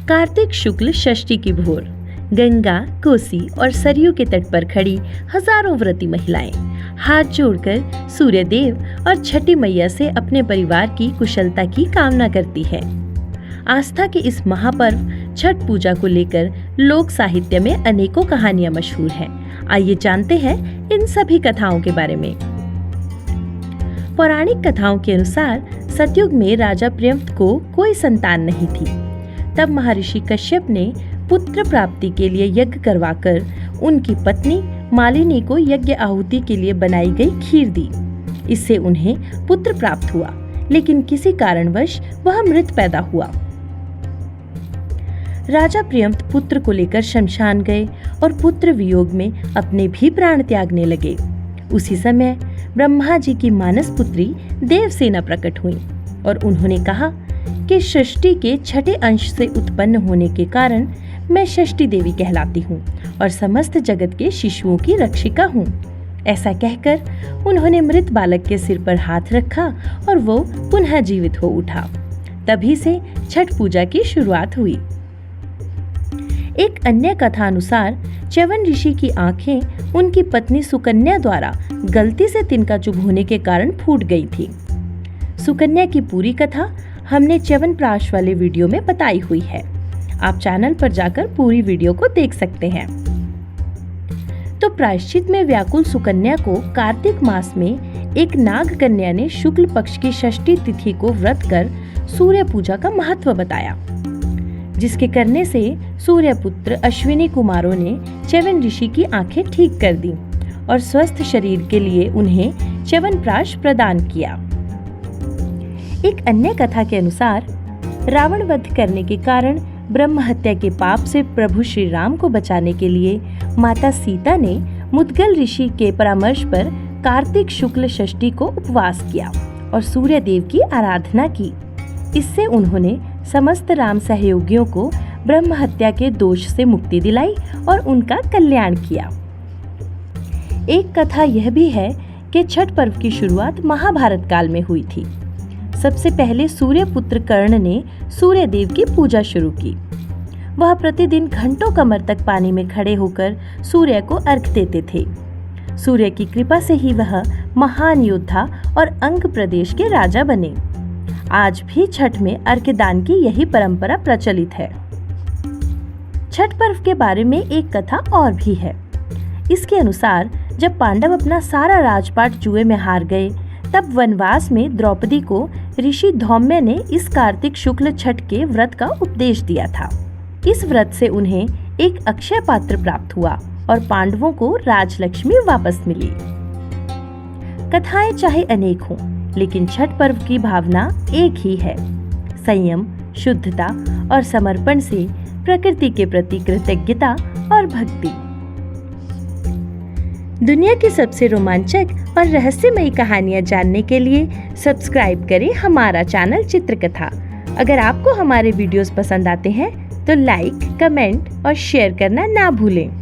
कार्तिक शुक्ल षष्ठी की भोर गंगा, कोसी और सरयू के तट पर खड़ी हजारों व्रती महिलाएं हाथ जोड़कर सूर्य देव और छठी मैया से अपने परिवार की कुशलता की कामना करती है। आस्था के इस महापर्व छठ पूजा को लेकर लोक साहित्य में अनेकों कहानियां मशहूर हैं। आइए जानते हैं इन सभी कथाओं के बारे में। पौराणिक कथाओं के अनुसार सतयुग में राजा प्रियव्रत को कोई संतान नहीं थी। तब महर्षि कश्यप ने पुत्र प्राप्ति के लिए यज्ञ करवाकर उनकी पत्नी मालिनी को यज्ञ आहुति के लिए बनाई गई खीर दी। इससे उन्हें पुत्र प्राप्त हुआ, लेकिन किसी कारणवश वह मृत पैदा हुआ। राजा प्रियव्रत पुत्र को लेकर शमशान गए और पुत्र वियोग में अपने भी प्राण त्यागने लगे। उसी समय ब्रह्मा जी की मानस पुत्री देवसेना प्रकट हुई और उन्होंने कहा कि षष्ठी के छठे अंश से उत्पन्न होने के कारण मैं षष्ठी देवी कहलाती हूँ और समस्त जगत के शिशुओं की रक्षिका हूँ। ऐसा कहकर उन्होंने मृत बालक के सिर पर हाथ रखा और वो पुनः जीवित हो उठा। तभी से छठ पूजा की शुरुआत हुई। एक अन्य कथा अनुसार च्यवन ऋषि की आंखें उनकी पत्नी सुकन्या द्वारा गलती से तिनका चुभ होने के कारण फूट गई थी। सुकन्या की पूरी कथा हमने च्यवनप्राश वाले वीडियो में बताई हुई है। आप चैनल पर जाकर पूरी वीडियो को देख सकते हैं। तो प्रायश्चित में व्याकुल सुकन्या को कार्तिक मास में एक नाग कन्या ने शुक्ल पक्ष की षष्ठी तिथि को व्रत कर सूर्य पूजा का महत्व बताया, जिसके करने से सूर्यपुत्र अश्विनी कुमारों ने च्यवन ऋषि की आंखें ठीक कर दी और स्वस्थ शरीर के लिए उन्हें च्यवनप्राश प्रदान किया। एक अन्य कथा के अनुसार रावण वध करने के कारण ब्रह्म हत्या के पाप से प्रभु श्री राम को बचाने के लिए माता सीता ने मुद्गल ऋषि के परामर्श पर कार्तिक शुक्ल षष्ठी को उपवास किया और सूर्य देव की आराधना की। इससे उन्होंने समस्त राम सहयोगियों को ब्रह्म हत्या के दोष से मुक्ति दिलाई और उनका कल्याण किया। एक कथा यह भी है कि छठ पर्व की शुरुआत महाभारत काल में हुई थी। सबसे पहले सूर्य पुत्र कर्ण ने सूर्य देव की पूजा शुरू की। वह प्रतिदिन घंटों कमर तक पानी में खड़े होकर सूर्य को अर्घ्य देते थे। सूर्य की कृपा से ही वह महान योद्धा और अंग प्रदेश के राजा बने। आज भी छठ में अर्घ्य दान की यही परंपरा प्रचलित है। छठ पर्व के बारे में एक कथा और भी है। इसके अनुसार जब पांडव अपना सारा राजपाट जुए में हार गए, तब वनवास में द्रौपदी को ऋषि धौम्य ने इस कार्तिक शुक्ल छठ के व्रत का उपदेश दिया था। इस व्रत से उन्हें एक अक्षय पात्र प्राप्त हुआ और पांडवों को राजलक्ष्मी वापस मिली। कथाएं चाहे अनेक हों, लेकिन छठ पर्व की भावना एक ही है, संयम, शुद्धता और समर्पण से प्रकृति के प्रति कृतज्ञता और भक्ति। दुनिया की सबसे रोमांचक और रहस्यमयी कहानियां जानने के लिए सब्सक्राइब करें हमारा चैनल चित्रकथा। अगर आपको हमारे वीडियोस पसंद आते हैं तो लाइक, कमेंट और शेयर करना ना भूलें।